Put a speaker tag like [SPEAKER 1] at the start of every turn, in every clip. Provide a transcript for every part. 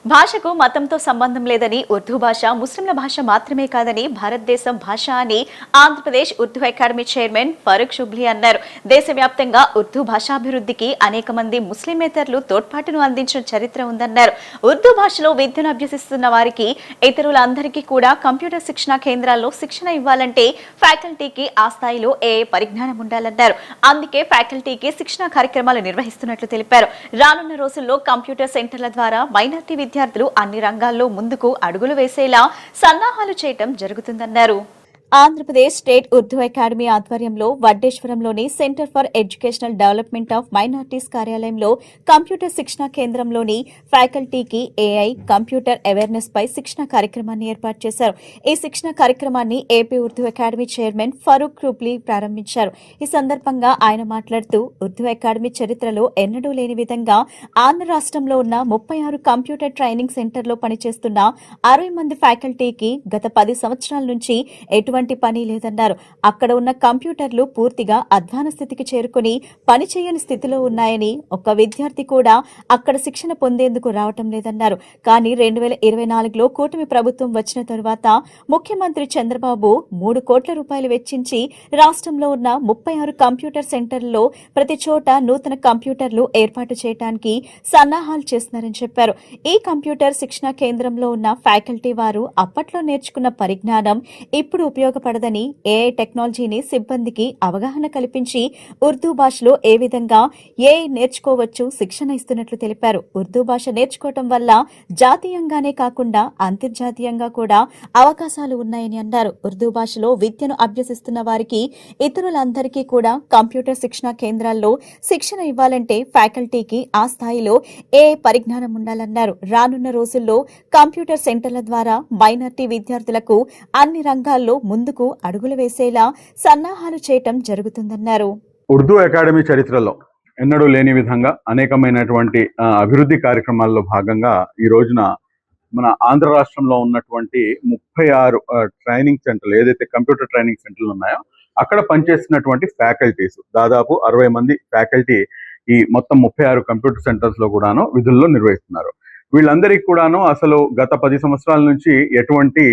[SPEAKER 1] భాషకు మతంతో సంబంధం లేదని ఉర్దూ భాష ముస్లింల భాష మాత్రమే కాదని భారతదేశం భాష అని ఆంధ్రప్రదేశ్ ఉర్దూ అకాడమీ చైర్మన్ ఫరూక్ షుబ్లీ అన్నారు. దేశవ్యాప్తంగా ఉర్దూ భాషాభివృద్ధికి అనేక మంది ముస్లిమేతరులు తోడ్పాటును అందించిన చరిత్ర ఉందన్నారు. ఉర్దూ భాషలో విద్యను అభ్యసిస్తున్న వారికి ఇతరులందరికీ కూడా కంప్యూటర్ శిక్షణ కేంద్రాల్లో శిక్షణ ఇవ్వాలంటే ఫ్యాకల్టీకి ఆ స్థాయిలో పరిజ్ఞానం ఉండాలన్నారు. అందుకే ఫ్యాకల్టీకి శిక్షణ కార్యక్రమాలు నిర్వహిస్తున్నట్లు తెలిపారు. రానున్న రోజుల్లో కంప్యూటర్ సెంటర్ల ద్వారా మైనార్టీ విద్యార్థులు అన్ని రంగాల్లో ముందుకు అడుగులు వేసేలా సన్నాహాలు చేయటం జరుగుతుందన్నారు. ఆంధ్రప్రదేశ్ స్టేట్ ఉర్దూ అకాడమీ ఆధ్వర్యంలో వడ్డేశ్వరంలోని centre for educational development of minorities కార్యాలయంలో కంప్యూటర్ శిక్షణ కేంద్రంలోని ఫ్యాకల్టీకి ఏఐ కంప్యూటర్ అవేర్నెస్ పై శిక్షణ కార్యక్రమాన్ని ఏర్పాటు చేశారు. ఈ శిక్షణ కార్యక్రమాన్ని AP Urdu academy chairman Farooq Shubli ప్రారంభించారు. ఈ సందర్భంగా ఆయన మాట్లాడుతూ ఉర్దూ అకాడమీ చరిత్రలో ఎన్నడూ లేని విధంగా ఆంధ్ర రాష్ట్రంలో ఉన్న 36 కంప్యూటర్ ట్రైనింగ్ సెంటర్లో పనిచేస్తున్న 60 మంది ఫ్యాకల్టీకి గత 10 సంవత్సరాల నుంచి ఎటువంటి పని లేదన్నారు. అక్కడ ఉన్న కంప్యూటర్లు పూర్తిగా అధ్వాన స్థితికి చేరుకుని పనిచేయని స్థితిలో ఉన్నాయని, ఒక్క విద్యార్థి కూడా అక్కడ శిక్షణ పొందేందుకు రావటం లేదన్నారు. కానీ 2024లో కూటమి ప్రభుత్వం వచ్చిన తరువాత ముఖ్యమంత్రి చంద్రబాబు 3 కోట్ల రూపాయలు వెచ్చించి రాష్ట్రంలో ఉన్న 36 కంప్యూటర్ సెంటర్లలో ప్రతి చోట నూతన కంప్యూటర్లు ఏర్పాటు చేయడానికి సన్నాహాలు చేస్తున్నారని చెప్పారు. ఈ కంప్యూటర్ శిక్షణ కేంద్రంలో ఉన్న ఫ్యాకల్టీ వారు అప్పట్లో నేర్చుకున్న పరిజ్ఞానం ఇప్పుడు ఉపయోగపడదని, ఏఐ టెక్నాలజీని సిబ్బందికి అవగాహన కల్పించి ఉర్దూ భాషలో ఏ విధంగా ఏఐ నేర్చుకోవచ్చు శిక్షణ ఇస్తున్నట్లు తెలిపారు. ఉర్దూ భాష నేర్చుకోవటం వల్ల జాతీయంగానే కాకుండా అంతర్జాతీయంగా కూడా అవకాశాలు ఉన్నాయని అన్నారు. ఉర్దూ భాషలో విద్యను అభ్యసిస్తున్న వారికి ఇతరులందరికీ కూడా కంప్యూటర్ శిక్షణ కేంద్రాల్లో శిక్షణ ఇవ్వాలంటే ఫ్యాకల్టీకి ఆ స్థాయిలో ఏఐ పరిజ్ఞానం ఉండాలన్నారు. రానున్న రోజుల్లో కంప్యూటర్ సెంటర్ల ద్వారా మైనార్టీ విద్యార్థులకు అన్ని రంగాల్లో ముందుకు అడుగులు వేసేలా సన్నాహాలు చేయటం జరుగుతుందన్నారు.
[SPEAKER 2] ఉర్దూ అకాడమీ చరిత్రలో ఎన్నడూ లేని విధంగా అనేకమైనటువంటి అభివృద్ధి కార్యక్రమాల్లో భాగంగా ఈ రోజున మన ఆంధ్ర రాష్ట్రంలో ఉన్నటువంటి 36 ట్రైనింగ్ సెంటర్లు, ఏదైతే కంప్యూటర్ ట్రైనింగ్ సెంటర్లు ఉన్నాయో అక్కడ పనిచేస్తున్నటువంటి ఫ్యాకల్టీస్ దాదాపు 60 మంది ఫ్యాకల్టీ ఈ మొత్తం 36 కంప్యూటర్ సెంటర్స్ లో కూడాను విధుల్లో నిర్వహిస్తున్నారు. వీళ్ళందరికీ కూడాను అసలు గత 10 సంవత్సరాల నుంచి ఎటువంటి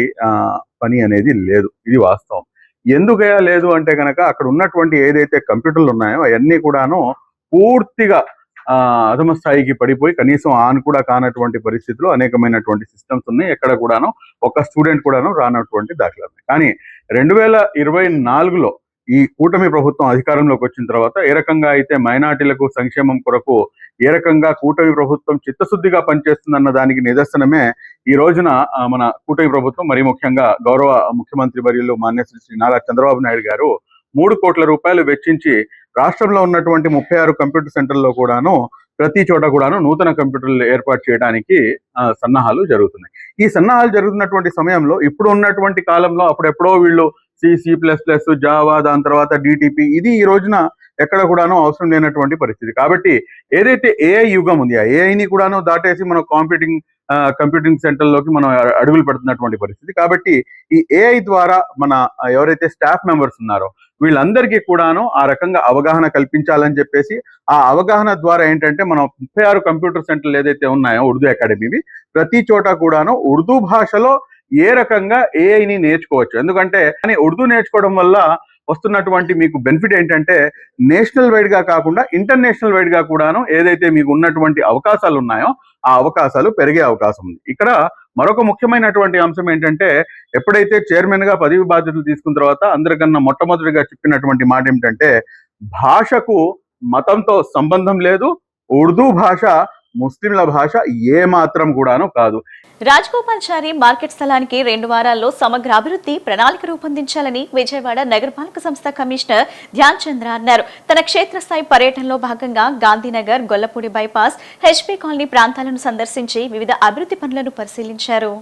[SPEAKER 2] పని అనేది లేదు. ఇది వాస్తవం. ఎందుకయా లేదు అంటే కనుక అక్కడ ఉన్నటువంటి ఏదైతే కంప్యూటర్లు ఉన్నాయో అవన్నీ కూడాను పూర్తిగా అధమ స్థాయికి పడిపోయి కనీసం ఆన్ కూడా కానటువంటి పరిస్థితుల్లో అనేకమైనటువంటి సిస్టమ్స్ ఉన్నాయి. ఎక్కడ కూడాను ఒక స్టూడెంట్ కూడాను రానటువంటి దాఖలు ఉన్నాయి. కానీ 2024లో ఈ కూటమి ప్రభుత్వం అధికారంలోకి వచ్చిన తర్వాత ఏ రకంగా అయితే మైనార్టీలకు సంక్షేమం కొరకు ఏ రకంగా కూటమి ప్రభుత్వం చిత్తశుద్ధిగా పనిచేస్తుందన్న దానికి నిదర్శనమే ఈ రోజున మన కూటమి ప్రభుత్వం, మరి ముఖ్యంగా గౌరవ ముఖ్యమంత్రి వర్యులు మాన్యశ్రీ శ్రీ నారా చంద్రబాబు నాయుడు గారు 3 కోట్ల రూపాయలు వెచ్చించి రాష్ట్రంలో ఉన్నటువంటి 36 కంప్యూటర్ సెంటర్లో కూడాను ప్రతి చోట కూడాను నూతన కంప్యూటర్లు ఏర్పాటు చేయడానికి సన్నాహాలు జరుగుతున్నాయి. ఈ సన్నాహాలు జరుగుతున్నటువంటి సమయంలో ఇప్పుడు ఉన్నటువంటి కాలంలో అప్పుడెప్పుడో వీళ్ళు C++, జావా, దాని తర్వాత DTP, ఇది ఈ రోజున ఎక్కడ కూడాను అవసరం లేనటువంటి పరిస్థితి. కాబట్టి ఏదైతే ఏఐ యుగం ఉంది, ఆ ఏఐని కూడాను దాటేసి మనం కంప్యూటింగ్ సెంటర్లోకి మనం అడుగులు పెడుతున్నటువంటి పరిస్థితి. కాబట్టి ఈ ఏఐ ద్వారా మన ఎవరైతే స్టాఫ్ మెంబర్స్ ఉన్నారో వీళ్ళందరికీ కూడాను ఆ రకంగా అవగాహన కల్పించాలని చెప్పేసి, ఆ అవగాహన ద్వారా ఏంటంటే మనం 36 కంప్యూటర్ సెంటర్లు ఏదైతే ఉన్నాయో ఉర్దూ అకాడమీవి ప్రతి చోట కూడాను ఉర్దూ భాషలో ఏ రకంగా ఏఐని నేర్చుకోవచ్చు. ఎందుకంటే ఉర్దూ నేర్చుకోవడం వల్ల వస్తున్నటువంటి మీకు బెనిఫిట్ ఏంటంటే నేషనల్ వైడ్ గా కాకుండా ఇంటర్నేషనల్ వైడ్ గా కూడాను ఏదైతే మీకు ఉన్నటువంటి అవకాశాలు ఉన్నాయో ఆ అవకాశాలు పెరిగే అవకాశం ఉంది. ఇక్కడ మరొక ముఖ్యమైనటువంటి అంశం ఏంటంటే, ఎప్పుడైతే చైర్మన్ గా పదవి బాధ్యతలు తీసుకున్న తర్వాత అందరికన్నా మొట్టమొదటిగా చెప్పినటువంటి మాట ఏమిటంటే, భాషకు మతంతో సంబంధం లేదు, ఉర్దూ భాష ముస్లింల భాష ఏ మాత్రం కూడాను కాదు.
[SPEAKER 1] రాజగోపాల్చారి మార్కెట్ స్థలానికి 2 వారాల్లో సమగ్ర అభివృద్ధి ప్రణాళిక రూపొందించాలని విజయవాడ నగరపాలక సంస్థ కమిషనర్ ధ్యాన్ చంద్ర అన్నారు. తన క్షేత్రస్థాయి పర్యటనలో భాగంగా Gandhinagar, Gollapudi bypass, HP colony ప్రాంతాలను సందర్శించి వివిధ అభివృద్ధి పనులను పరిశీలించారు.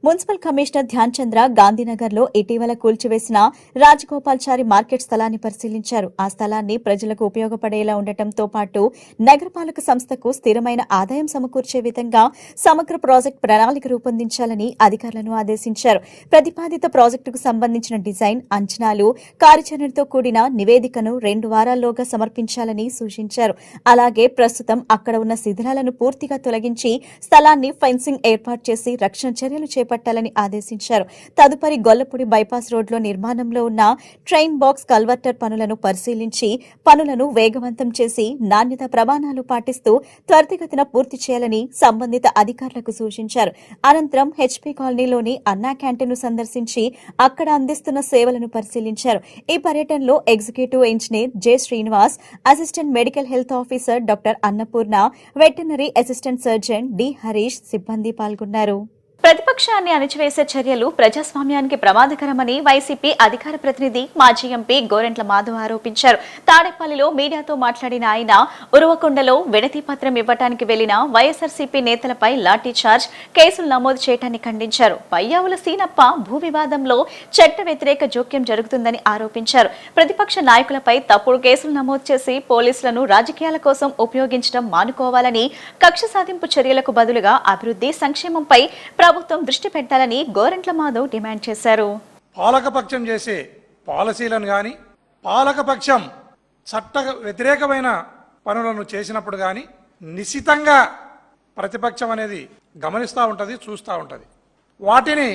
[SPEAKER 1] మున్సిపల్ కమిషనర్ ధ్యాన్ చంద్ర గాంధీనగర్లో ఇటీవల కూల్చివేసిన రాజగోపాల్చారి మార్కెట్ స్థలాన్ని పరిశీలించారు. ఆ స్థలాన్ని ప్రజలకు ఉపయోగపడేలా ఉండటంతో పాటు నగరపాలక సంస్థకు స్థిరమైన ఆదాయం సమకూర్చే విధంగా సమగ్ర ప్రాజెక్టు ప్రణాళిక రూపొందించాలని అధికారులను ఆదేశించారు. ప్రతిపాదిత ప్రాజెక్టుకు సంబంధించిన డిజైన్, అంచనాలు, కార్యాచరణతో కూడిన నివేదికను 2 వారాల్లోగా సమర్పించాలని సూచించారు. అలాగే ప్రస్తుతం అక్కడ ఉన్న శిథిలాలను పూర్తిగా తొలగించి స్థలాన్ని ఫెన్సింగ్ ఏర్పాటు చేసి రక్షణ చర్యలు చేపట్టాలని ఆదేశించారు. తదుపరి గొల్లపూడి బైపాస్ రోడ్లో నిర్మాణంలో ఉన్న ట్రైన్ బాక్స్ కల్వర్టర్ పనులను పరిశీలించి పనులను వేగవంతం చేసి నాణ్యత ప్రమాణాలు పాటిస్తూ త్వరితగతిన పూర్తి చేయాలని సంబంధిత అధికారులకు సూచించారు. అనంతరం హెచ్పీ కాలనీలోని అన్నా క్యాంటీన్ను సందర్శించి అక్కడ అందిస్తున్న సేవలను పరిశీలించారు. ఈ పర్యటనలో executive engineer J Srinivas, assistant medical health officer doctor Annapurna, veterinary assistant surgeon D Harish సిబ్బంది పాల్గొన్నారు. ప్రతిపక్షాన్ని అణిచివేసే చర్యలు ప్రజాస్వామ్యానికి ప్రమాదకరమని వైసీపీ అధికార ప్రతినిధి మాజీ ఎంపీ గోరెంట్ల మాధవ్ ఆరోపించారు. తాడేపల్లిలో మీడియాతో మాట్లాడిన ఆయన ఉరవకొండలో వినతి పత్రం ఇవ్వడానికి వెళ్లిన వైఎస్ఆర్సీపీ నేతలపై లాఠీ చార్జ్, కేసులు నమోదు చేయడాన్ని ఖండించారు. పయ్యావుల సీనప్ప భూ వివాదంలో చట్ట వ్యతిరేక జోక్యం జరుగుతుందని ఆరోపించారు. ప్రతిపక్ష నాయకులపై తప్పుడు కేసులు నమోదు చేసి పోలీసులను రాజకీయాల కోసం ఉపయోగించడం మానుకోవాలని, కక్ష సాధింపు చర్యలకు బదులుగా అభివృద్ధి, సంక్షేమంపై ప్రభుత్వం దృష్టి పెట్టాలని గోరెంట్ల మాధవ్ డిమాండ్ చేశారు.
[SPEAKER 3] పాలకపక్షం చేసే పాలసీలను కానీ, పాలకపక్షం చట్ట వ్యతిరేకమైన పనులను చేసినప్పుడు కానీ నిశితంగా ప్రతిపక్షం అనేది గమనిస్తూ ఉంటుంది, చూస్తూ ఉంటుంది. వాటిని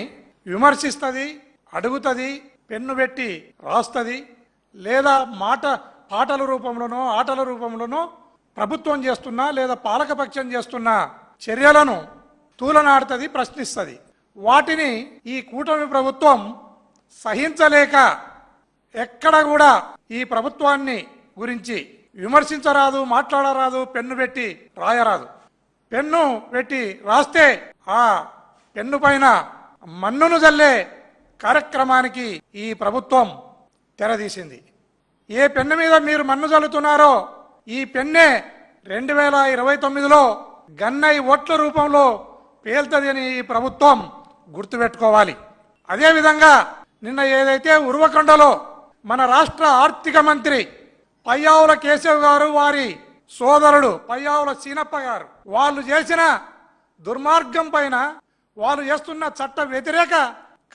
[SPEAKER 3] విమర్శిస్తుంది, అడుగుతుంది, పెన్ను పెట్టి రాస్తుంది, లేదా పాటల రూపంలోనో ఆటల రూపంలోనో ప్రభుత్వం చేస్తున్నా లేదా పాలకపక్షం చేస్తున్న చర్యలను తూలనాడుతుంది, ప్రశ్నిస్తుంది. వాటిని ఈ కూటమి ప్రభుత్వం సహించలేక ఎక్కడ కూడా ఈ ప్రభుత్వాన్ని గురించి విమర్శించరాదు, మాట్లాడరాదు, పెన్ను పెట్టి రాయరాదు. పెన్ను పెట్టి రాస్తే ఆ పెన్ను పైన మన్నును జల్లే కార్యక్రమానికి ఈ ప్రభుత్వం తెరదీసింది. ఏ పెన్ను మీద మీరు మన్ను జల్లుతున్నారో ఈ పెన్నే 2029లో గన్నై ఓట్ల రూపంలో పేల్తది అని ఈ ప్రభుత్వం గుర్తుపెట్టుకోవాలి. అదేవిధంగా నిన్న ఏదైతే ఉరవకొండలో మన రాష్ట్ర ఆర్థిక మంత్రి పయ్యావుల కేశవ్ గారు, వారి సోదరుడు పయ్యావుల సీనప్ప గారు వాళ్ళు చేసిన దుర్మార్గం పైన, వాళ్ళు చేస్తున్న చట్ట వ్యతిరేక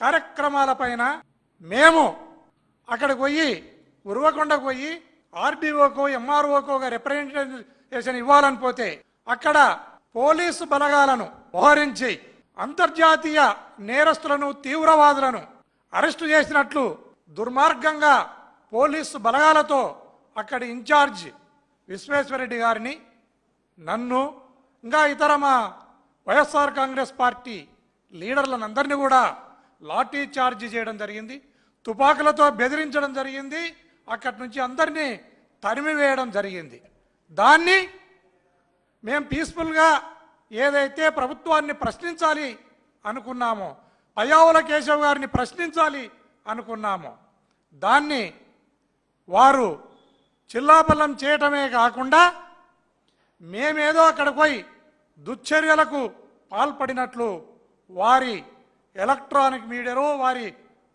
[SPEAKER 3] కార్యక్రమాల పైన మేము అక్కడికి పోయి ఉరవకొండకు పోయి ఆర్డీఓకో ఎంఆర్ఓకో రిప్రజెంటేషన్ ఇవ్వాలని పోతే అక్కడ పోలీసు బలగాలను మోహరించి అంతర్జాతీయ నేరస్తులను, తీవ్రవాదులను అరెస్టు చేసినట్లు దుర్మార్గంగా పోలీసు బలగాలతో అక్కడి ఇన్ఛార్జ్ విశ్వేశ్వరరెడ్డి గారిని, నన్ను, ఇంకా ఇతర మా వైఎస్ఆర్ కాంగ్రెస్ పార్టీ లీడర్లందరినీ కూడా లాఠీ చార్జ్ చేయడం జరిగింది, తుపాకులతో బెదిరించడం జరిగింది, అక్కడి నుంచి అందరినీ తరిమివేయడం జరిగింది. దాన్ని మేము పీస్ఫుల్గా ఏదైతే ప్రభుత్వాన్ని ప్రశ్నించాలి అనుకున్నామో, పయ్యావుల కేశవ్ గారిని ప్రశ్నించాలి అనుకున్నామో, దాన్ని వారు చిల్లాపల్లం చేయటమే కాకుండా మేమేదో అక్కడ పోయి దుశ్చర్యలకు పాల్పడినట్లు వారి ఎలక్ట్రానిక్ మీడియాలో, వారి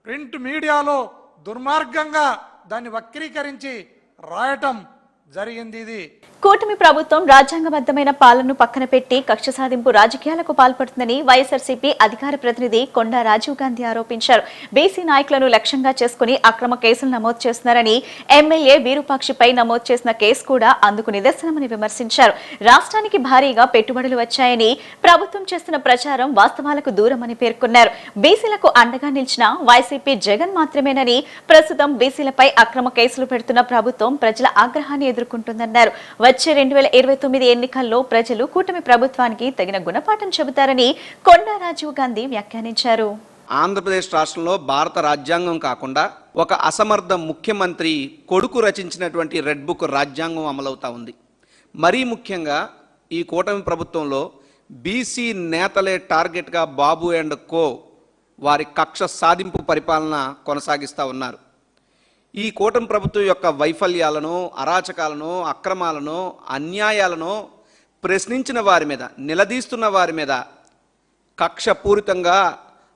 [SPEAKER 3] ప్రింట్ మీడియాలో దుర్మార్గంగా దాన్ని వక్రీకరించి రాయటం జరిగింది. ఇది
[SPEAKER 1] కూటమి ప్రభుత్వం రాజ్యాంగబద్ధమైన పాలనను పక్కన పెట్టి కక్ష సాధింపు రాజకీయాలకు పాల్పడుతుందని వైఎస్ఆర్సీపీ అధికార ప్రతినిధి కొండా రాజీవ్ గాంధీ ఆరోపించారు. బీసీ నాయకులను లక్ష్యంగా చేసుకుని అక్రమ కేసులు నమోదు చేస్తున్నారని, ఎమ్మెల్యే వీరుపాక్షిపై నమోదు చేసిన కేసు కూడా అందుకు నిదర్శనమని విమర్శించారు. రాష్ట్రానికి భారీగా పెట్టుబడులు వచ్చాయని, ప్రభుత్వం చేస్తున్న ప్రచారం వాస్తవాలకు దూరమని పేర్కొన్నారు. బీసీలకు అండగా నిలిచిన వైసీపీ జగన్ మాత్రమేనని, ప్రస్తుతం బీసీలపై అక్రమ కేసులు పెడుతున్న ప్రభుత్వం ప్రజల ఆగ్రహాన్ని ఎదుర్కొంటుందన్నారు. వచ్చే 2029 ఎన్నికల్లో ప్రజలు కూటమి ప్రభుత్వానికి తగిన గుణపాఠం చెబుతారని కొండా రాజీవ్ గాంధీ వ్యాఖ్యానించారు.
[SPEAKER 4] ఆంధ్రప్రదేశ్ రాష్ట్రంలో భారత రాజ్యాంగం కాకుండా ఒక అసమర్థ ముఖ్యమంత్రి కొడుకు రచించినటువంటి రెడ్ బుక్ రాజ్యాంగం అమలవుతా ఉంది. మరీ ముఖ్యంగా ఈ కూటమి ప్రభుత్వంలో బీసీ నేతలే టార్గెట్గా బాబు అండ్ కో వారి కక్ష సాధింపు పరిపాలన కొనసాగిస్తూ ఉన్నారు. ఈ కూటమి ప్రభుత్వం యొక్క వైఫల్యాలను, అరాచకాలను, అక్రమాలను, అన్యాయాలను ప్రశ్నించిన వారి మీద, నిలదీస్తున్న వారి మీద కక్షపూరితంగా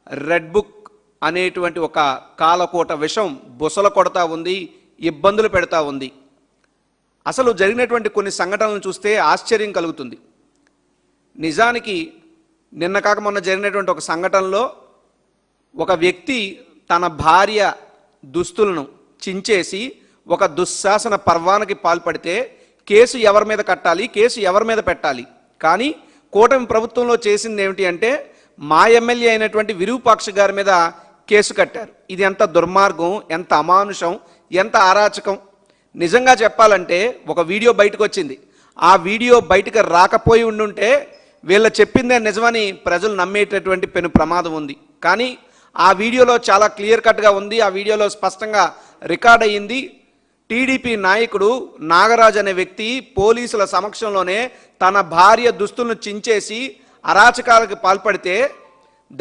[SPEAKER 4] రెడ్ బుక్ అనేటువంటి ఒక కాలకోట విషం బుసల కొడతా ఉంది, ఇబ్బందులు పెడతా ఉంది. అసలు జరిగినటువంటి కొన్ని సంఘటనలను చూస్తే ఆశ్చర్యం కలుగుతుంది. నిజానికి నిన్న కాక మొన్న జరిగినటువంటి ఒక సంఘటనలో ఒక వ్యక్తి తన భార్య దుస్తులను చించేసి ఒక దుశ్శాసన పర్వానికి పాల్పడితే కేసు ఎవరి మీద కట్టాలి, కేసు ఎవరి మీద పెట్టాలి? కానీ కూటమి ప్రభుత్వంలో చేసింది ఏమిటి అంటే మా ఎమ్మెల్యే అయినటువంటి విరూపాక్ష గారి మీద కేసు కట్టారు. ఇది ఎంత దుర్మార్గం, ఎంత అమానుషం, ఎంత అరాచకం. నిజంగా చెప్పాలంటే ఒక వీడియో బయటకు వచ్చింది. ఆ వీడియో బయటకు రాకపోయి ఉండుంటే వీళ్ళ చెప్పిందే నిజమని ప్రజలు నమ్మేటటువంటి పెను ప్రమాదం ఉంది. కానీ ఆ వీడియోలో చాలా క్లియర్ కట్గా ఉంది. ఆ వీడియోలో స్పష్టంగా రికార్డ్ అయ్యింది. టీడీపీ నాయకుడు నాగరాజ్ అనే వ్యక్తి పోలీసుల సమక్షంలోనే తన భార్య దుస్తులను చించేసి అరాచకాలకు పాల్పడితే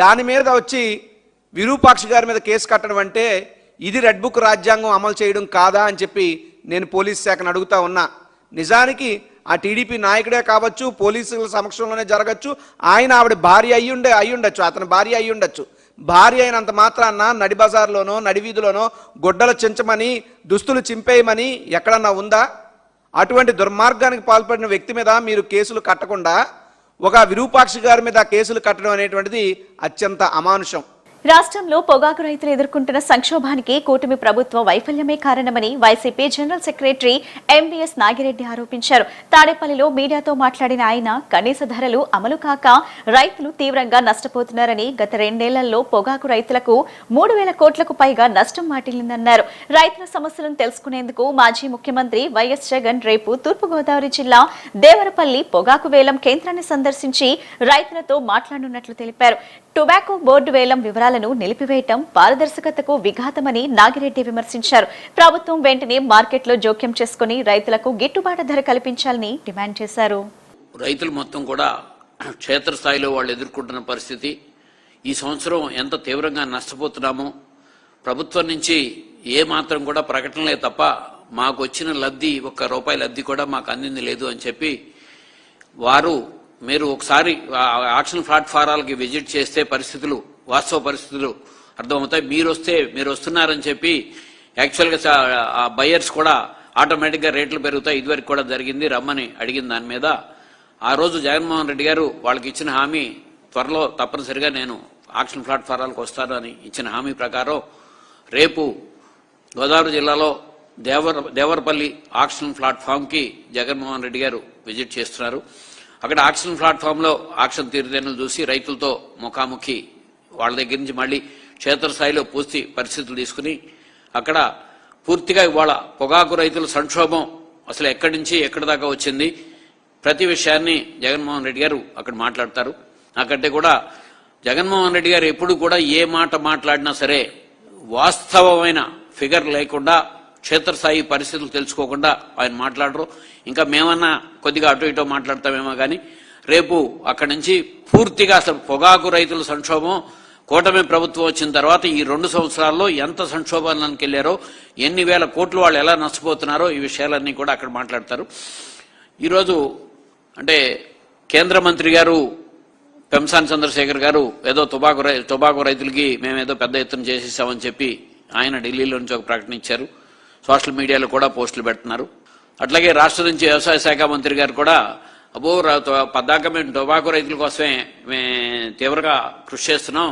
[SPEAKER 4] దాని మీద వచ్చి విరూపాక్ష గారి మీద కేసు కట్టడం అంటే ఇది రెడ్ బుక్ రాజ్యాంగం అమలు చేయడం కాదా అని చెప్పి నేను పోలీస్ శాఖను అడుగుతా ఉన్నా. నిజానికి ఆ టీడీపీ నాయకుడే కావచ్చు, పోలీసుల సమక్షంలోనే జరగచ్చు, ఆయన ఆవిడ భార్య అయ్యుండొచ్చు, అతని భార్య అయ్యుండొచ్చు. భార్య అయినంత మాత్రాన్న నడి బజార్లోనో నడి వీధిలోనో గుడ్డలు చించమని దుస్తులు చింపేయమని ఎక్కడన్నా ఉందా? అటువంటి దుర్మార్గానికి పాల్పడిన వ్యక్తి మీద మీరు కేసులు కట్టకుండా ఒక విరూపాక్ష గారి మీద కేసులు కట్టడం అనేటువంటిది అత్యంత అమానుషం.
[SPEAKER 1] రాష్ట్రంలో పొగాకు రైతులు ఎదుర్కొంటున్న సంక్షోభానికి కూటమి ప్రభుత్వ వైఫల్యమే కారణమని YCP general secretary MVS Nagireddy ఆరోపించారు. తాడేపల్లిలో మీడియాతో మాట్లాడిన ఆయన కనీస ధరలు అమలు కాక రైతులు తీవ్రంగా నష్టపోతున్నారని, గత 2 ఏళ్లలో పొగాకు రైతులకు 3,000 కోట్లకు పైగా నష్టం వాటిల్లిందన్నారు. రైతుల సమస్యలను తెలుసుకునేందుకు మాజీ ముఖ్యమంత్రి వైఎస్ జగన్ రేపు తూర్పుగోదావరి జిల్లా దేవరపల్లి పొగాకు వేలం కేంద్రాన్ని సందర్శించి రైతులతో మాట్లాడనున్నట్లు తెలిపారు. టొబాకో బోర్డు వేలం వివరాలను నిలిపివేయటం పారదర్శకతకు విఘాతమని నాగిరెడ్డి విమర్శించారు. ప్రభుత్వం వెంటనే మార్కెట్లో జోక్యం చేసుకుని రైతులకు గిట్టుబాటు ధర కల్పించాలని డిమాండ్ చేశారు.
[SPEAKER 5] రైతులు మొత్తం కూడా క్షేత్రస్థాయిలో వాళ్ళు ఎదుర్కొంటున్న పరిస్థితి, ఈ సంవత్సరం ఎంత తీవ్రంగా నష్టపోతున్నామో ప్రభుత్వం నుంచి ఏ మాత్రం కూడా ప్రకటనలే తప్ప మాకు వచ్చిన లబ్ధి ₹1 లబ్ధి కూడా మాకు అందింది లేదు అని చెప్పి వారు మీరు ఒకసారి ఆక్షన్ ప్లాట్ఫారాలకి విజిట్ చేస్తే పరిస్థితులు, వాస్తవ పరిస్థితులు అర్థమవుతాయి. మీరు వస్తున్నారని చెప్పి యాక్చువల్గా ఆ బయర్స్ కూడా ఆటోమేటిక్గా రేట్లు పెరుగుతాయి. ఇదివరకు కూడా జరిగింది, రమ్మని అడిగిన దాని మీద ఆ రోజు జగన్మోహన్ రెడ్డి గారు వాళ్ళకి ఇచ్చిన హామీ త్వరలో తప్పనిసరిగా నేను ఆక్షన్ ప్లాట్ఫారాలకు వస్తాను అని ఇచ్చిన హామీ ప్రకారం రేపు గోదావరి జిల్లాలో దేవరపల్లి ఆక్షన్ ప్లాట్ఫామ్కి జగన్మోహన్ రెడ్డి గారు విజిట్ చేస్తున్నారు. అక్కడ ఆక్షన్ ప్లాట్ఫామ్లో ఆక్షన్ తీరుతెన్నులు చూసి రైతులతో ముఖాముఖి వాళ్ళ దగ్గర నుంచి మళ్ళీ క్షేత్రస్థాయిలో పూర్తి పరిస్థితులు తీసుకుని అక్కడ పూర్తిగా ఇవాళ పొగాకు రైతుల సంక్షోభం అసలు ఎక్కడి నుంచి ఎక్కడి దాకా వచ్చింది ప్రతి విషయాన్ని జగన్మోహన్ రెడ్డి గారు అక్కడ మాట్లాడతారు. నాకంటే కూడా జగన్మోహన్ రెడ్డి గారు ఎప్పుడు కూడా ఏ మాట మాట్లాడినా సరే వాస్తవమైన ఫిగర్ లేకుండా, క్షేత్రస్థాయి పరిస్థితులు తెలుసుకోకుండా ఆయన మాట్లాడరు. ఇంకా మేమన్నా కొద్దిగా అటు ఇటో మాట్లాడతామేమో కానీ రేపు అక్కడి నుంచి పూర్తిగా అసలు పొగాకు రైతుల సంక్షోభం కూటమి ప్రభుత్వం వచ్చిన తర్వాత ఈ 2 సంవత్సరాల్లో ఎంత సంక్షోభానికి వెళ్ళారో, ఎన్ని వేల కోట్లు వాళ్ళు ఎలా నష్టపోతున్నారో ఈ విషయాలన్నీ కూడా అక్కడ మాట్లాడతారు. ఈరోజు అంటే కేంద్ర మంత్రి గారు పెంసాని చంద్రశేఖర్ గారు ఏదో టొబాకో రైతులకి మేమేదో పెద్ద ఎత్తున చేసేసామని చెప్పి ఆయన ఢిల్లీలో నుంచి ఒక ప్రకటన ఇచ్చారు. సోషల్ మీడియాలో కూడా పోస్టులు పెడుతున్నారు. అట్లాగే రాష్ట్ర నుంచి వ్యవసాయ శాఖ మంత్రి గారు కూడా పద్దాక మేము టొబాకో రైతుల కోసమే తీవ్రంగా కృషి చేస్తున్నాం,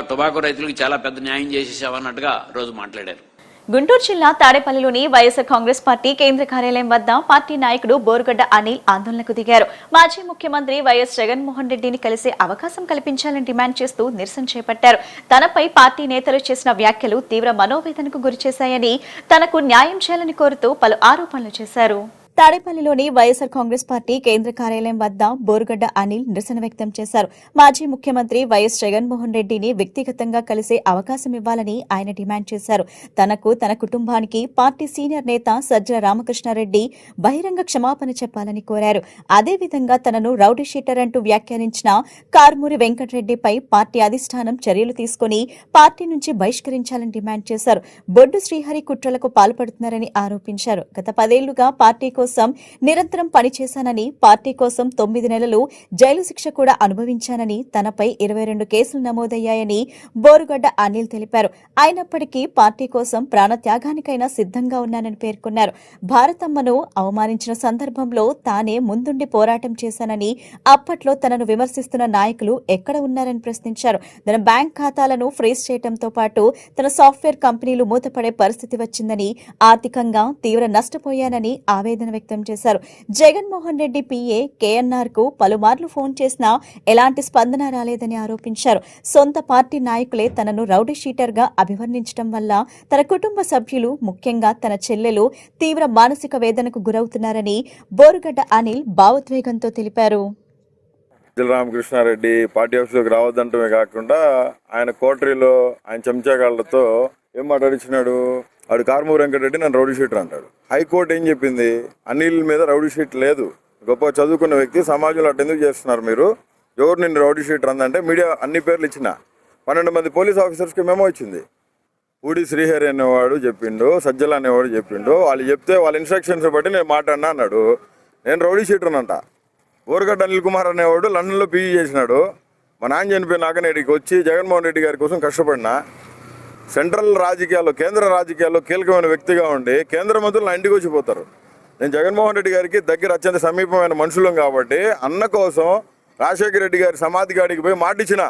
[SPEAKER 5] టొబాకో రైతులకు చాలా పెద్ద న్యాయం చేసేసామన్నట్టుగా రోజు మాట్లాడారు.
[SPEAKER 1] గుంటూరు జిల్లా తాడేపల్లిలోని వైఎస్ఆర్ కాంగ్రెస్ పార్టీ కేంద్ర కార్యాలయం వద్ద పార్టీ నాయకుడు బోరుగడ్డ అనిల్ ఆందోళనకు దిగారు. మాజీ ముఖ్యమంత్రి వైఎస్ జగన్మోహన్ రెడ్డిని కలిసే అవకాశం కల్పించాలని డిమాండ్ చేస్తూ నిరసన చేపట్టారు. తనపై పార్టీ నేతలు చేసిన వ్యాఖ్యలు తీవ్ర మనోవేదనకు గురిచేశాయని, తనకు న్యాయం చేయాలని కోరుతూ పలు ఆరోపణలు చేశారు. తాడేపల్లిలోని వైఎస్ఆర్ కాంగ్రెస్ పార్టీ కేంద్ర కార్యాలయం వద్ద బోరుగడ్డ అనిల్ నిరసన వ్యక్తం చేశారు. మాజీ ముఖ్యమంత్రి వైఎస్ జగన్మోహన్ రెడ్డిని వ్యక్తిగతంగా కలిసే అవకాశం ఇవ్వాలని ఆయన డిమాండ్ చేశారు. తనకు, తన కుటుంబానికి పార్టీ సీనియర్ నేత సజ్జల రామకృష్ణారెడ్డి బహిరంగ క్షమాపణ చెప్పాలని కోరారు. అదేవిధంగా తనను రౌడీ షీటర్ అంటూ వ్యాఖ్యానించిన కారుమూరి వెంకటరెడ్డిపై పార్టీ అధిష్టానం చర్యలు తీసుకుని పార్టీ నుంచి బహిష్కరించాలని డిమాండ్ చేశారు. బొడ్డు శ్రీహరి కుట్రలకు పాల్పడుతున్నారని ఆరోపించారు. గత 10 ఏళ్లుగా పార్టీ కోసం కోసం నిరంతరం పనిచేశానని, పార్టీ కోసం 9 నెలలు జైలు శిక్ష కూడా అనుభవించానని, తనపై 22 కేసులు నమోదయ్యాయని బోరుగడ్డ అనిల్ తెలిపారు. అయినప్పటికీ పార్టీ కోసం ప్రాణత్యాగానికైనా సిద్ధంగా ఉన్నానని పేర్కొన్నారు. భారతమ్మను అవమానించిన సందర్భంలో తానే ముందుండి పోరాటం చేశానని, అప్పట్లో తనను విమర్శిస్తున్న నాయకులు ఎక్కడ ఉన్నారని ప్రశ్నించారు. తన బ్యాంక్ ఖాతాలను ఫ్రీజ్ చేయడంతో పాటు తన సాఫ్ట్వేర్ కంపెనీలు మూతపడే పరిస్థితి వచ్చిందని, ఆర్థికంగా తీవ్ర నష్టపోయానని ఆవేదన వ్యక్తం చేశారు. జగన్మోహన్ రెడ్డి పిఏ కేఎన్ఆర్ కు పలుమార్లు ఫోన్ చేసినా ఎలాంటి స్పందన రాలేదని ఆరోపించారు. సొంత పార్టీ నాయకులే తనను రౌడీ షీటర్ గా అభివర్ణించడం వల్ల తన కుటుంబ సభ్యులు, ముఖ్యంగా తన చెల్లెలు తీవ్ర మానసిక వేదనకు గురవుతున్నారని బోరుగడ్డ అనిల్ భావోద్వేగంతో తెలిపారు.
[SPEAKER 6] రామకృష్ణారెడ్డి పార్టీ ఆఫీసులోకి రావద్దంటమే కాకుండా ఆయన కోటరీలో ఆయన చెంచాగాళ్లతో ఏం మాట్లాడించినాడు, వాడు కారుమూరి వెంకటరెడ్డి నన్ను రౌడీ షీటర్ అంటాడు. హైకోర్టు ఏం చెప్పింది, అనిల్ మీద రౌడీ షీట్ లేదు, గొప్ప చదువుకున్న వ్యక్తి, సమాజంలో అటు ఎందుకు చేస్తున్నారు మీరు, ఎవరు నిన్ను రౌడీ షీటర్ అందంటే మీడియా అన్ని పేర్లు ఇచ్చిన 12 మంది పోలీస్ ఆఫీసర్స్కి మెమో ఇచ్చింది. పూడి శ్రీహరి అనేవాడు చెప్పిండు, సజ్జల అనేవాడు చెప్పిండు, వాళ్ళు చెప్తే వాళ్ళ ఇన్స్ట్రక్షన్స్ బట్టి నేను మాట్లాడినా అన్నాడు. నేను రౌడీ షీటర్ అంట. బోరుగడ్డ అనిల్ కుమార్ అనేవాడు లండన్లో పీజీ చేసినాడు. మా నాన్న చనిపోయినాక నేటికి వచ్చి జగన్మోహన్ రెడ్డి గారి కోసం కష్టపడినా. సెంట్రల్ రాజకీయాల్లో, కేంద్ర రాజకీయాల్లో కీలకమైన వ్యక్తిగా ఉండి కేంద్ర మంత్రులు నా ఇంటికి వచ్చిపోతారు. నేను జగన్మోహన్ రెడ్డి గారికి దగ్గర అత్యంత సమీపమైన మనుషులం కాబట్టి అన్న కోసం రాజశేఖర రెడ్డి గారి సమాధి కాడికి పోయి మాటిచ్చిన,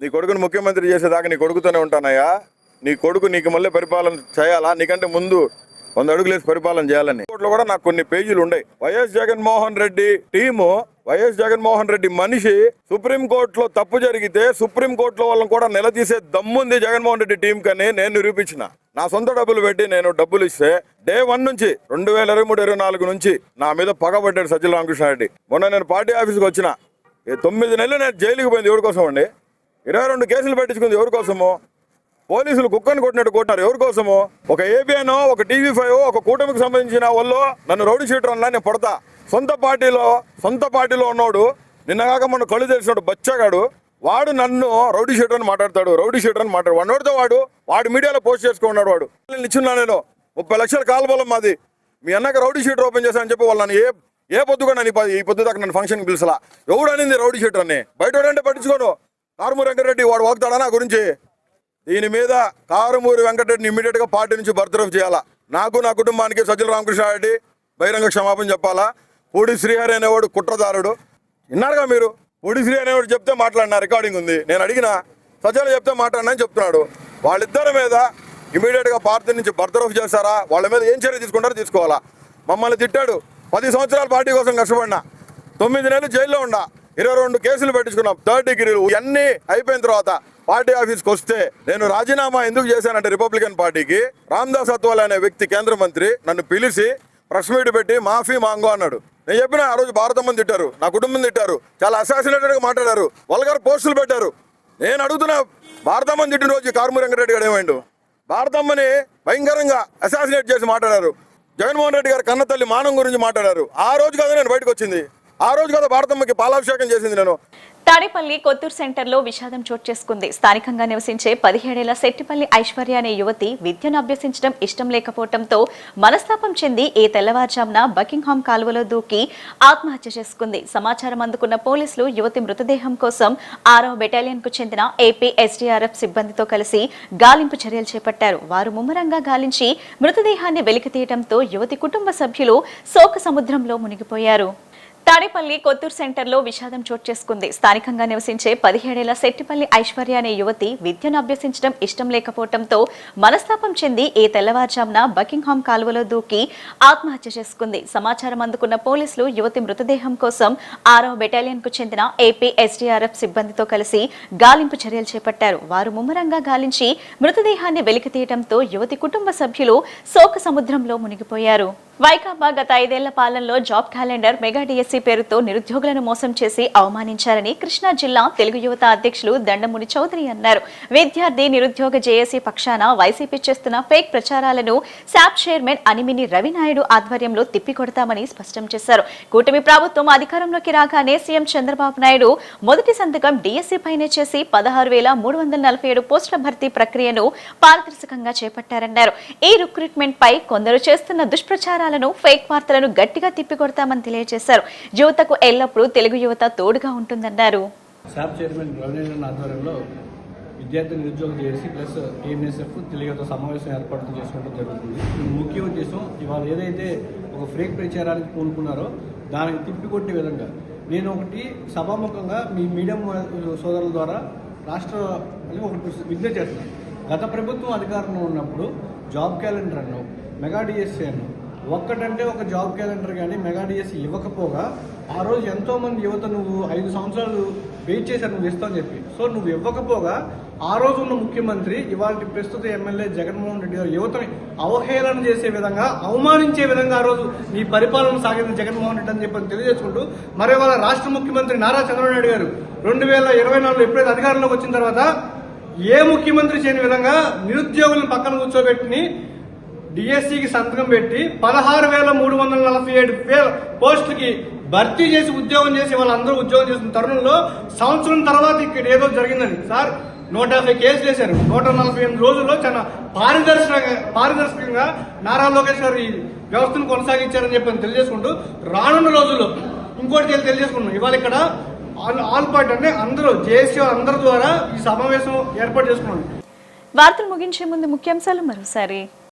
[SPEAKER 6] నీ కొడుకుని ముఖ్యమంత్రి చేసేదాకా నీ కొడుకుతోనే ఉంటానయ్యా, నీ కొడుకు నీకు మళ్ళీ పరిపాలన చేయాలా, నీకంటే ముందు 100 అడుగులేసి పరిపాలన చేయాలని. కోర్టులో కూడా నాకు కొన్ని పేజీలు ఉన్నాయి. YS Jaganmohan Reddy team, YS Jaganmohan Reddy మనిషి సుప్రీంకోర్టులో తప్పు జరిగితే సుప్రీంకోర్టులో వాళ్ళని కూడా నిలదీసే దమ్ముంది జగన్మోహన్ రెడ్డి టీం కని నేను నిరూపించిన. నా సొంత డబ్బులు పెట్టి నేను డబ్బులు ఇస్తే డే 1 నుంచి 2023-24 నుంచి నా మీద పగబడ్డాడు సజ్జల రామకృష్ణారెడ్డి. మొన్న నేను పార్టీ ఆఫీస్కి వచ్చిన 9 నెలలు నేను జైలుకి పోయింది ఎవరి కోసం అండి? 22 కేసులు పెట్టించుకుంది ఎవరి కోసము? పోలీసులు కుక్కను కొట్టినట్టు కొట్టినారు ఎవరి కోసము? ఒక ఏబిఎనో, ఒక TV5, ఒక కూటమికి సంబంధించిన వాళ్ళు నన్ను రౌడీ షీటర్ అన్నా నేను పడతా. సొంత పార్టీలో ఉన్నవాడు, నిన్నగాక మొన్న కళ్ళు తెలిసినాడు బచ్చగాడు, వాడు నన్ను రౌడీ షీటర్ అని మాట్లాడతాడు. వాడితో వాడు మీడియాలో పోస్ట్ చేసుకున్నాడు. వాడు ఇచ్చున్నా నేను 30 లక్షల కాలుబలం మాది, మీ అన్నకి రౌడీ షీటర్ ఓపెన్ చేశానని చెప్పి వాళ్ళు నన్ను ఏ పొద్దుగా నన్ను ఈ పొద్దు దాకా నన్ను ఫంక్షన్కి పిలిచలా. ఎవడు అనింది రౌడీ షీటర్ అని? బయట అంటే పట్టించుకోను. కారుమూరి వెంకటరెడ్డి వాడు వాగుతాడా నా గురించి? దీని మీద కారుమూరి వెంకటరెడ్డిని ఇమీడియట్గా పార్టీ నుంచి బర్తరఫ్ చేయాలా. నాకు, నా కుటుంబానికి సజ్జల రామకృష్ణారెడ్డి బహిరంగ క్షమాపణ చెప్పాలా. పూడి శ్రీహరి అనేవాడు కుట్రదారుడు. విన్నారుగా మీరు, పూడి శ్రీహరి అనేవాడు చెప్తే మాట్లాడినా, రికార్డింగ్ ఉంది. నేను అడిగిన, సజ్జల చెప్తే మాట్లాడినా అని చెప్తున్నాడు. వాళ్ళిద్దరి మీద ఇమీడియట్గా పార్టీ నుంచి బర్తరఫ్ చేస్తారా, వాళ్ళ మీద ఏం చర్య తీసుకుంటారో తీసుకోవాలా. మమ్మల్ని తిట్టాడు. 10 సంవత్సరాలు పార్టీ కోసం కష్టపడినా, 9 నెలలు జైల్లో ఉండా, 22 కేసులు పెట్టించుకున్నాం, 3rd డిగ్రీలు, ఇవన్నీ అయిపోయిన తర్వాత పార్టీ ఆఫీస్కి వస్తే నేను రాజీనామా ఎందుకు చేశానంటే రిపబ్లికన్ పార్టీకి, రామ్దాస్ అత్వాల్ అనే వ్యక్తి కేంద్ర మంత్రి నన్ను పిలిచి ప్రెస్ మీట్ పెట్టి మాఫీ మాంగో అన్నాడు. నేను చెప్పిన ఆ రోజు భారతమ్మని తిట్టారు, నా కుటుంబం తిట్టారు, చాలా అసాసినేటెడ్గా మాట్లాడారు, వల్గర్ పోస్టులు పెట్టారు. నేను అడుగుతున్నా, భారతమ్మని తిట్టిన రోజు కారుమూరి వెంకటరెడ్డి గారు ఏమైండు? భారతమ్మని భయంకరంగా అసాసినేట్ చేసి మాట్లాడారు. జగన్మోహన్ రెడ్డి గారు కన్న తల్లి మానం గురించి మాట్లాడారు. ఆ రోజు కదా నేను బయటకు వచ్చింది, ఆ రోజు కదా భారతమ్మకి పాలాభిషేకం చేసింది నేను.
[SPEAKER 1] తాడేపల్లి కొత్తూరు సెంటర్లో విషాదం చోటు చేసుకుంది. స్థానికంగా నివసించే 17 ఏళ్ల శెట్టిపల్లి ఐశ్వర్య అనే యువతి విద్యను అభ్యసించడం ఇష్టం లేకపోవడంతో మనస్తాపం చెంది ఈ తెల్లవారుజామున బకింగ్హామ్ కాలువలో దూకి ఆత్మహత్య చేసుకుంది. సమాచారం అందుకున్న పోలీసులు యువతి మృతదేహం కోసం 6వ బెటాలియన్కు చెందిన ఏపీ SDRF సిబ్బందితో కలిసి గాలింపు చర్యలు చేపట్టారు. వారు ముమ్మరంగా గాలించి మృతదేహాన్ని వెలికితీయడంతో యువతి కుటుంబ సభ్యులు శోక సముద్రంలో మునిగిపోయారు. తాడేపల్లి కొత్తూరు సెంటర్లో విషాదం చోటు చేసుకుంది. స్థానికంగా నివసించే 17 ఏళ్ల శెట్టిపల్లి ఐశ్వర్య అనే యువతి విద్యను అభ్యసించడం ఇష్టం లేకపోవడంతో మనస్తాపం చెంది ఈ తెల్లవారుజామున బకింగ్హామ్ కాలువలో దూకి ఆత్మహత్య చేసుకుంది. సమాచారం అందుకున్న పోలీసులు యువతి మృతదేహం కోసం 6వ బెటాలియన్కు చెందిన ఏపీ SDRF సిబ్బందితో కలిసి గాలింపు చర్యలు చేపట్టారు. వారు ముమ్మరంగా గాలించి మృతదేహాన్ని వెలికితీయడంతో యువతి కుటుంబ సభ్యులు శోక సముద్రంలో మునిగిపోయారు. వైకాపా గత 5 ఏళ్ల పాలనలో job calendar, mega DSC DSC పేరుతో నిరుద్యోగులను మోసం చేసి అవమానించారని కృష్ణా జిల్లా తెలుగు యువత అధ్యక్షులు దండముని చౌదరి అన్నారు. విద్యార్థి నిరుద్యోగ జేఏసీ పక్షాన వైసీపీ చేస్తున్న ఫేక్ ప్రచారాలను శాప్ చైర్మన్ అనిమిని రవినాయుడు ఆధ్వర్యంలో తిప్పికొడతామని స్పష్టం చేశారు. కూటమి ప్రభుత్వం అధికారంలోకి రాగానే సీఎం చంద్రబాబు నాయుడు మొదటి సంతకం డిఎస్సి పైనే చేసి 16,347 పోస్టుల భర్తీ ప్రక్రియను పారదర్శకంగా చేపట్టారన్నారు. ఈ రిక్రూట్మెంట్ పై కొందరు చేస్తున్న దుష్ప్రచారాలను, ఫేక్ వార్తలను గట్టిగా తిప్పికొడతామని తెలియజేశారు. యువతకు ఎల్లప్పుడూ తెలుగు యువత తోడుగా ఉంటుందన్నారు.
[SPEAKER 7] శాప్ చైర్మన్ రవినారాయణ ఆధ్వర్యంలో విద్యార్థి నిరుద్యోగ జేఏసీ ప్లస్ ఏఎంఎస్ఎఫ్ తెలుగు యువత సమావేశం ఏర్పాటు చేసుకోవడం జరుగుతుంది. ముఖ్య ఉద్దేశం ఇవాళ ఏదైతే ఒక ఫేక్ ప్రచారానికి పూనుకున్నారో దానికి తిప్పికొట్టే విధంగా నేను ఒకటి సభాముఖంగా మీ మీడియం సోదరుల ద్వారా రాష్ట్ర ఒకటి విజ్ఞప్తి చేస్తున్నాను. గత ప్రభుత్వం అధికారంలో ఉన్నప్పుడు జాబ్ క్యాలెండర్ అన్నావు, మెగా డిఎస్సీ అన్నావు. ఒక్కటంటే ఒక జాబ్ క్యాలెండర్ కానీ మెగా డిఎస్సీ ఇవ్వకపోగా ఆ రోజు ఎంతోమంది యువత నువ్వు 5 సంవత్సరాలు వెయిట్ చేశారు నువ్వు ఇస్తావని చెప్పి. సో నువ్వు ఇవ్వకపోగా ఆ రోజు ఉన్న ముఖ్యమంత్రి ఇవాళ ప్రస్తుత ఎమ్మెల్యే జగన్మోహన్ రెడ్డి గారు యువతని అవహేళన చేసే విధంగా, అవమానించే విధంగా ఆ రోజు నీ పరిపాలన సాగింది జగన్మోహన్ రెడ్డి అని చెప్పి తెలియజేసుకుంటూ, మరి వాళ్ళ రాష్ట్ర ముఖ్యమంత్రి నారా చంద్రబాబు నాయుడు గారు 2024 ఎప్పుడైతే అధికారంలోకి వచ్చిన తర్వాత ఏ ముఖ్యమంత్రి చేయని విధంగా నిరుద్యోగులను పక్కన కూర్చోబెట్టి డిఎస్సికి సంతకం పెట్టి 16,347 పోస్టులకి భర్తీ చేసి ఉద్యోగం చేసి వాళ్ళందరూ ఉద్యోగం చేసిన తరుణంలో సంవత్సరం తర్వాత ఇక్కడ ఏదో జరిగిందని సార్ 150 కేసులు వేశారు. 148 రోజుల్లో చాలా పారదర్శకంగా నారా లోకేష్ గారు ఈ వ్యవస్థను కొనసాగించారని చెప్పి తెలియజేసుకుంటూ, రానున్న రోజుల్లో ఇంకోటి తెలియజేసుకున్నాం. ఇవాళ ఇక్కడ ఆల్ పార్టీ అంటే అందరూ జేఏసీ అందరి ద్వారా ఈ సమావేశం ఏర్పాటు చేసుకున్నాం.
[SPEAKER 1] వార్తలు ముగించే ముందు ముఖ్యాంశాలు మరోసారి.